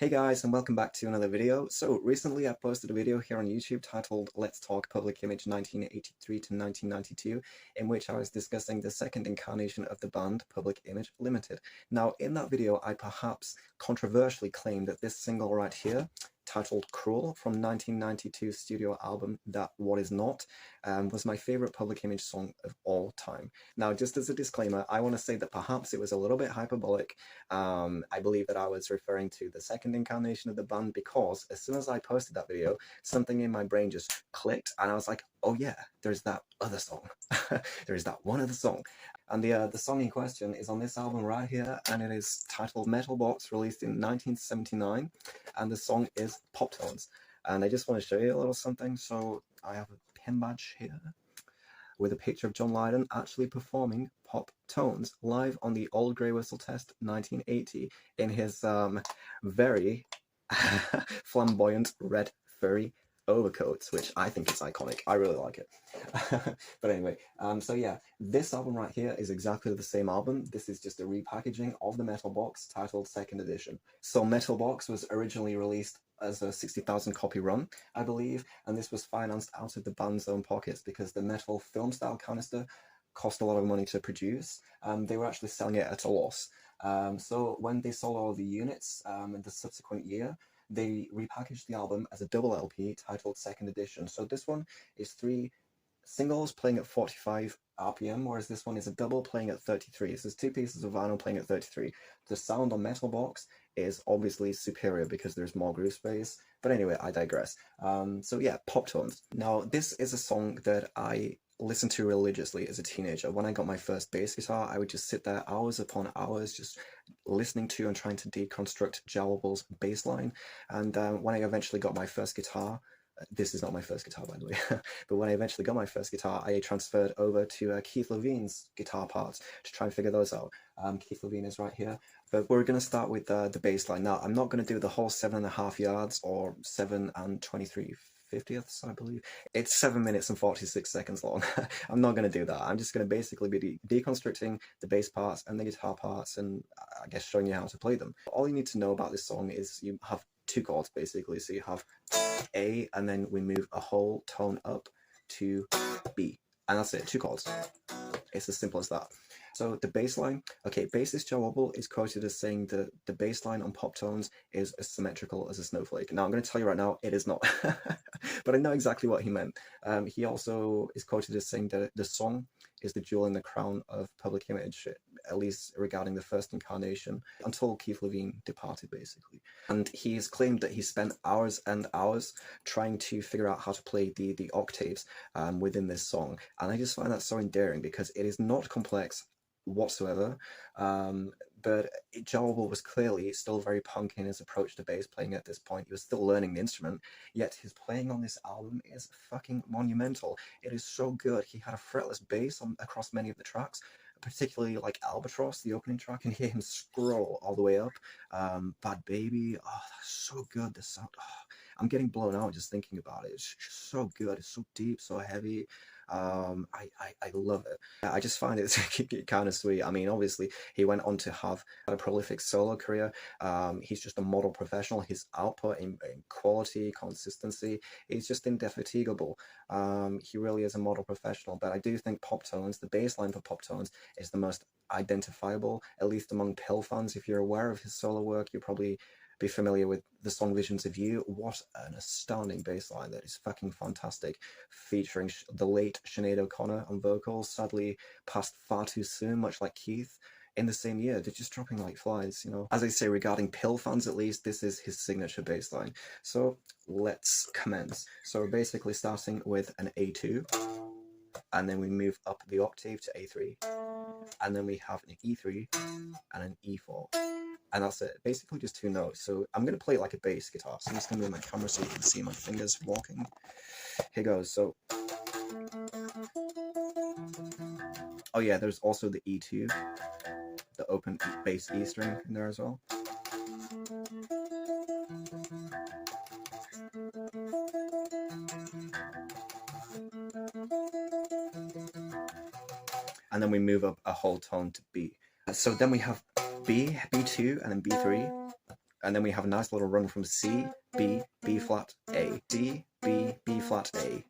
Hey guys, and welcome back to another video. So recently I posted a video here on YouTube titled Let's Talk Public Image 1983 to 1992, in which I was discussing the second incarnation of the band Public Image Limited. Now in that video I perhaps controversially claimed that this single right here, titled Cruel, from 1992 studio album That What Is Not, was my favourite Public Image song of all time. Now just as a disclaimer, I want to say that perhaps it was a little bit hyperbolic. I believe that I was referring to the second incarnation of the band because as soon as I posted that video, something in my brain just clicked and I was like, oh yeah, there's that other song. There's that one other song. And the song in question is on this album right here, and it is titled Metal Box, released in 1979, and the song is Poptones. And I just want to show you a little something. So I have a pin badge here with a picture of John Lydon actually performing Poptones live on the Old Grey Whistle Test 1980 in his very flamboyant red furry overcoats, which I think is iconic. I really like it. But anyway, so yeah, this album right here is exactly the same album. This is just a repackaging of the Metal Box titled Second Edition. So Metal Box was originally released as a 60,000 copy run, I believe, and this was financed out of the band's own pockets because the metal film style canister cost a lot of money to produce. They were actually selling it at a loss. So when they sold all the units in the subsequent year, they repackaged the album as a double LP titled Second Edition. So this one is 3 singles playing at 45 RPM, whereas this one is a double playing at 33. So there's 2 pieces of vinyl playing at 33. The sound on Metal Box is obviously superior because there's more groove space. But anyway, I digress. So yeah, Poptones. Now, this is a song that I listened to religiously as a teenager. When I got my first bass guitar, I would just sit there hours upon hours just listening to and trying to deconstruct Jah Wobble's bassline. And when I eventually got my first guitar, this is not my first guitar, by the way, but when I eventually got my first guitar, I transferred over to Keith Levene's guitar parts to try and figure those out. Keith Levene is right here, but we're going to start with the bass line. Now, I'm not going to do the whole 7.5 yards or 7 and 23/50ths, I believe. It's 7 minutes and 46 seconds long. I'm not going to do that. I'm just going to basically be deconstructing the bass parts and the guitar parts and I guess showing you how to play them. All you need to know about this song is you have 2 chords basically. So you have A, and then we move a whole tone up to B. And that's it, 2 chords. It's as simple as that. So the bass line, okay, bassist Jah Wobble is quoted as saying that the bass line on Poptones is as symmetrical as a snowflake. Now, I'm going to tell you right now, it is not. But I know exactly what he meant. He also is quoted as saying that the song is the jewel in the crown of Public Image, at least regarding the first incarnation, until Keith Levene departed, basically. And he's claimed that he spent hours and hours trying to figure out how to play the octaves within this song. And I just find that so endearing because it is not complex whatsoever, but Jah Wobble was clearly still very punk in his approach to bass playing at this point. He was still learning the instrument, yet his playing on this album is fucking monumental. It is so good. He had a fretless bass across many of the tracks, particularly like Albatross, the opening track, and hear him scroll all the way up. Bad Baby, oh, that's so good. The sound, oh, I'm getting blown out just thinking about it. It's just so good. It's so deep, so heavy. I love it. I just find it kind of sweet. I mean, obviously, he went on to have a prolific solo career. He's just a model professional. His output in quality, consistency, is just indefatigable. He really is a model professional. But I do think Poptones, the bass line for Poptones, is the most identifiable, at least among Pill fans. If you're aware of his solo work, you'll probably be familiar with the song Visions of You. What an astounding bass line. That is fucking fantastic, featuring the late Sinead O'Connor on vocals, sadly passed far too soon, much like Keith in the same year. They're just dropping like flies, you know. As I say, regarding Pill fans at least, this is his signature bass line. So let's commence. So we're basically starting with an A2, and then we move up the octave to A3, and then we have an E3 and an E4. And that's it, basically just 2 notes. So I'm going to play it like a bass guitar. So I'm just going to move my camera so you can see my fingers walking. Here goes. So, oh yeah, there's also the E2, the open bass E string in there as well. And then we move up a whole tone to B. So then we have B, B2, and then B3, And then we have a nice little run from C, B, B flat, A, D, B, B flat, A.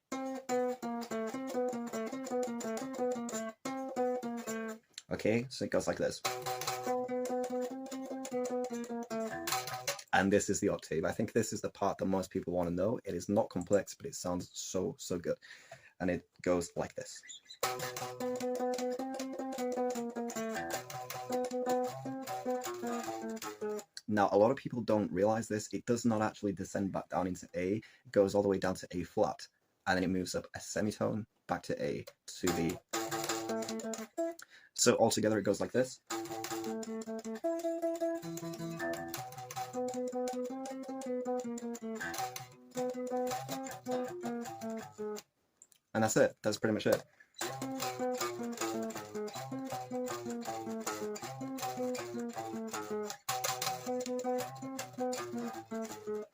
Okay, so it goes like this. And this is the octave. I think this is the part that most people want to know. It is not complex, but it sounds so, so good. And it goes like this. Now, a lot of people don't realize this. It does not actually descend back down into A. It goes all the way down to A flat. And then it moves up a semitone back to A to B. So altogether it goes like this. And that's it. That's pretty much it.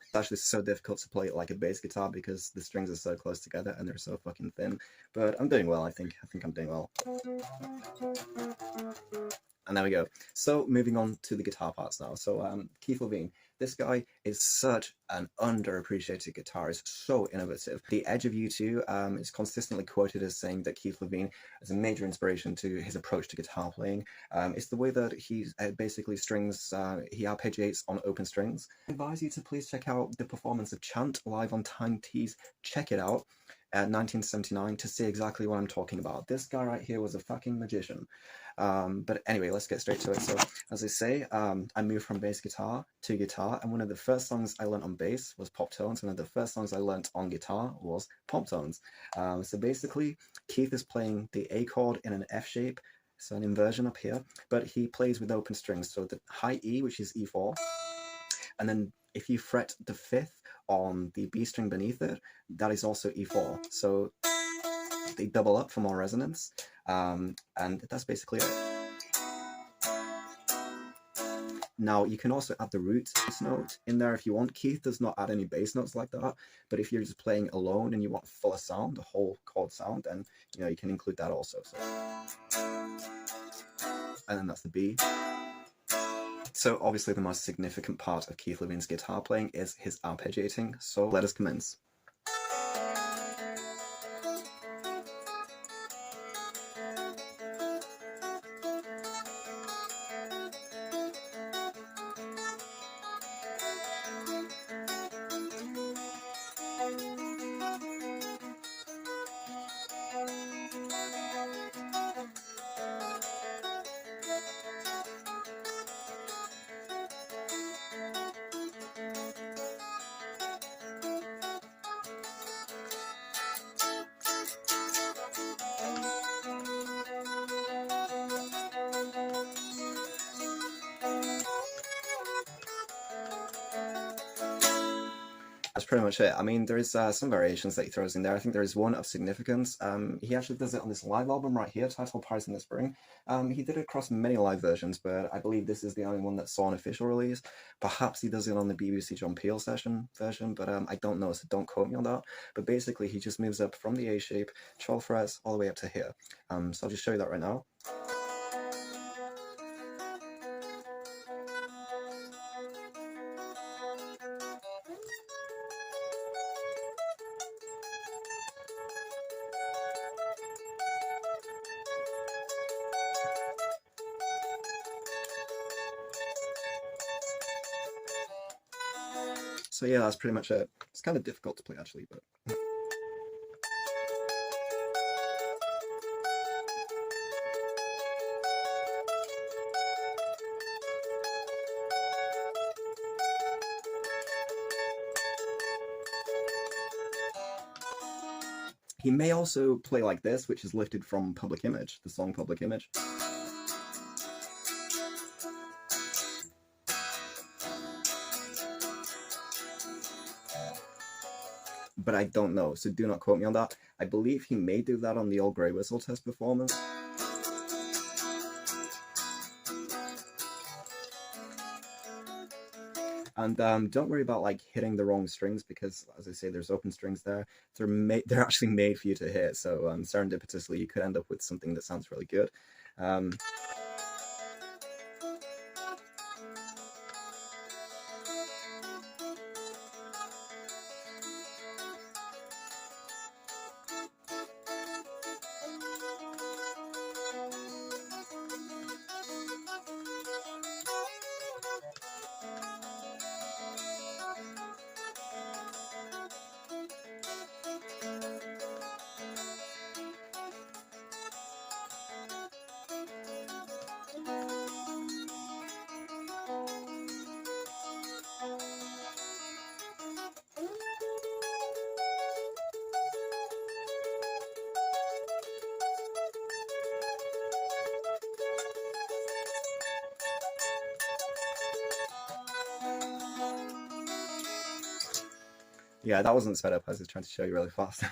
It's actually so difficult to play it like a bass guitar because the strings are so close together and they're so fucking thin. But I'm doing well, I think. I think I'm doing well. And there we go. So moving on to the guitar parts now. So Keith Levene, this guy is such an underappreciated guitarist, so innovative. The Edge of U2 is consistently quoted as saying that Keith Levene is a major inspiration to his approach to guitar playing. It's the way that he basically strings, he arpeggiates on open strings. I advise you to please check out the performance of Chant live on Time Tees. Check it out. 1979 to see exactly what I'm talking about. This guy right here was a fucking magician. But anyway, let's get straight to it. So as I say, I moved from bass guitar to guitar, and one of the first songs I learned on bass was Poptones. One of the first songs I learned on guitar was Poptones. So basically, Keith is playing the A chord in an F shape, so an inversion up here, but he plays with open strings. So the high E, which is E4, and then if you fret the fifth on the B string beneath it, that is also E4. So they double up for more resonance, and that's basically it. Now, you can also add the root bass note in there if you want. Keith does not add any bass notes like that, but if you're just playing alone and you want fuller sound, the whole chord sound, then you can include that also. So. And then that's the B. So obviously the most significant part of Keith Levene's guitar playing is his arpeggiating, so let us commence. That's pretty much it. I mean, there is some variations that he throws in there. I think there is one of significance. He actually does it on this live album right here, titled Paris in the Spring. He did it across many live versions, but I believe this is the only one that saw an official release. Perhaps he does it on the BBC John Peel version, but I don't know, so don't quote me on that. But basically, he just moves up from the A shape, 12 frets, all the way up to here. So I'll just show you that right now. So yeah, that's pretty much it. It's kind of difficult to play actually, but... He may also play like this, which is lifted from Public Image, the song Public Image. But I don't know, so do not quote me on that. I believe he may do that on the Old Grey Whistle Test performance. And don't worry about like hitting the wrong strings because, as I say, there's open strings there. They're actually made for you to hit. So serendipitously, you could end up with something that sounds really good. Yeah, that wasn't sped up. I was just trying to show you really fast.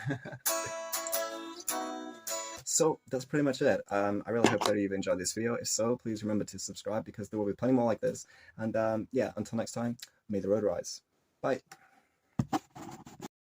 So that's pretty much it. I really hope that you've enjoyed this video. If so, please remember to subscribe because there will be plenty more like this. And yeah, until next time, may the road rise. Bye.